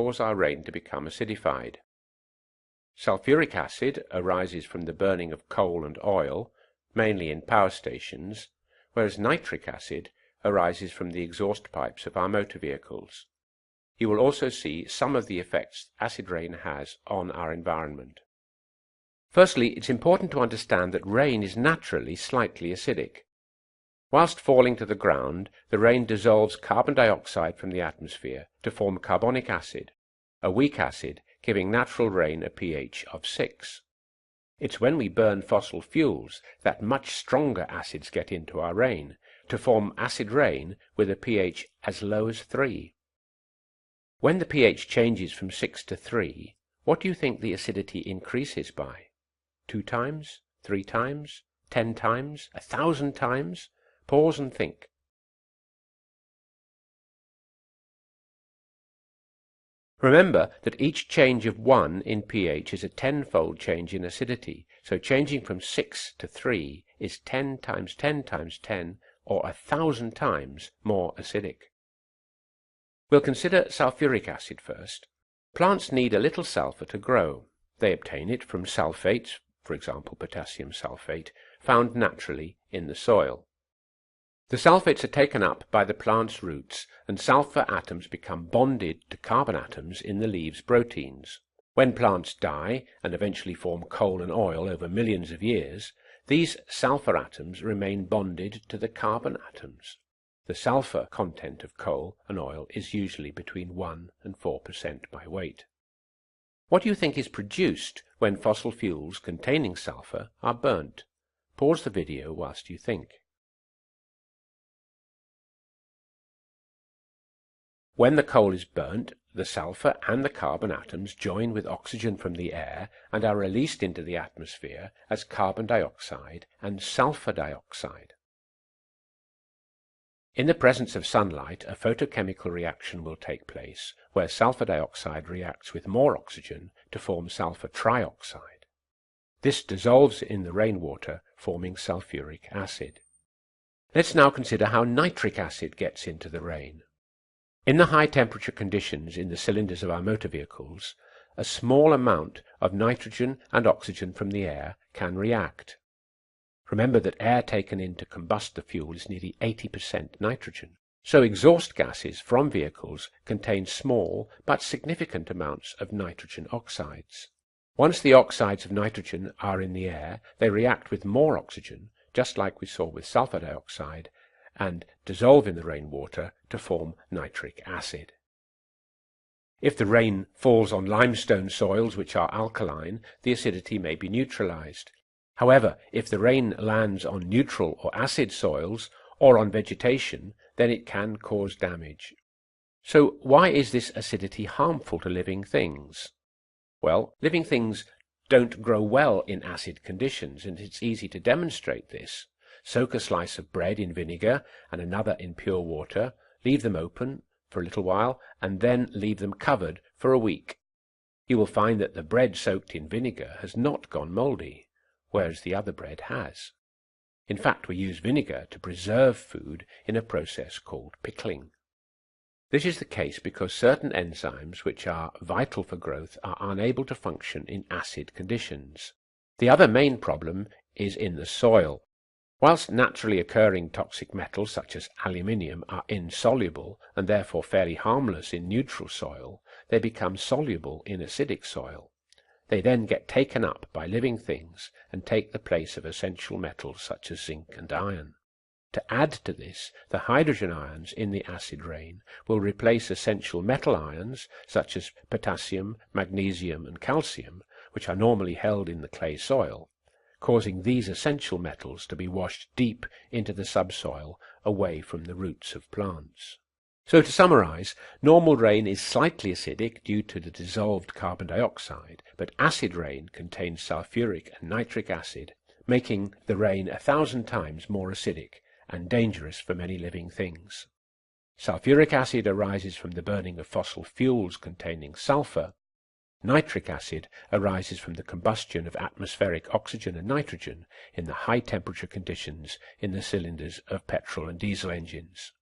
cause our rain to become acidified. Sulfuric acid arises from the burning of coal and oil, mainly in power stations, whereas nitric acid arises from the exhaust pipes of our motor vehicles. You will also see some of the effects acid rain has on our environment. Firstly, it's important to understand that rain is naturally slightly acidic. Whilst falling to the ground, the rain dissolves carbon dioxide from the atmosphere to form carbonic acid, a weak acid giving natural rain a pH of 6. It's when we burn fossil fuels that much stronger acids get into our rain, to form acid rain with a pH as low as 3. When the pH changes from 6 to 3, what do you think the acidity increases by? 2 times? 3 times? 10 times? 1,000 times? Pause and think. Remember that each change of 1 in pH is a 10-fold change in acidity, so changing from 6 to 3 is 10 times 10 times 10, or 1,000 times more acidic. We'll consider sulfuric acid first. Plants need a little sulfur to grow. They obtain it from sulfates, for example potassium sulfate, found naturally in the soil. The sulfates are taken up by the plant's roots, and sulfur atoms become bonded to carbon atoms in the leaves' proteins. When plants die, and eventually form coal and oil over millions of years, these sulfur atoms remain bonded to the carbon atoms. The sulfur content of coal and oil is usually between 1 and 4% by weight. What do you think is produced when fossil fuels containing sulfur are burnt? Pause the video whilst you think. When the coal is burnt, the sulfur and the carbon atoms join with oxygen from the air and are released into the atmosphere as carbon dioxide and sulfur dioxide. In the presence of sunlight, a photochemical reaction will take place, where sulfur dioxide reacts with more oxygen to form sulfur trioxide. This dissolves in the rainwater, forming sulfuric acid. Let's now consider how nitric acid gets into the rain. In the high temperature conditions in the cylinders of our motor vehicles, a small amount of nitrogen and oxygen from the air can react. Remember that air taken in to combust the fuel is nearly 80% nitrogen, so exhaust gases from vehicles contain small but significant amounts of nitrogen oxides. Once the oxides of nitrogen are in the air, they react with more oxygen, just like we saw with sulfur dioxide, and dissolve in the rainwater to form nitric acid. If the rain falls on limestone soils which are alkaline, the acidity may be neutralized. However, if the rain lands on neutral or acid soils or on vegetation, then it can cause damage. So why is this acidity harmful to living things? Well, living things don't grow well in acid conditions, and it's easy to demonstrate this. Soak a slice of bread in vinegar and another in pure water, leave them open for a little while, and then leave them covered for a week. You will find that the bread soaked in vinegar has not gone mouldy, whereas the other bread has. In fact, we use vinegar to preserve food in a process called pickling. This is the case because certain enzymes which are vital for growth are unable to function in acid conditions. The other main problem is in the soil. Whilst naturally occurring toxic metals such as aluminium are insoluble and therefore fairly harmless in neutral soil, they become soluble in acidic soil. They then get taken up by living things and take the place of essential metals such as zinc and iron. To add to this, the hydrogen ions in the acid rain will replace essential metal ions such as potassium, magnesium and calcium, which are normally held in the clay soil, causing these essential metals to be washed deep into the subsoil away from the roots of plants. So to summarize, normal rain is slightly acidic due to the dissolved carbon dioxide, but acid rain contains sulfuric and nitric acid, making the rain 1,000 times more acidic and dangerous for many living things. Sulfuric acid arises from the burning of fossil fuels containing sulfur. Nitric acid arises from the combustion of atmospheric oxygen and nitrogen in the high temperature conditions in the cylinders of petrol and diesel engines.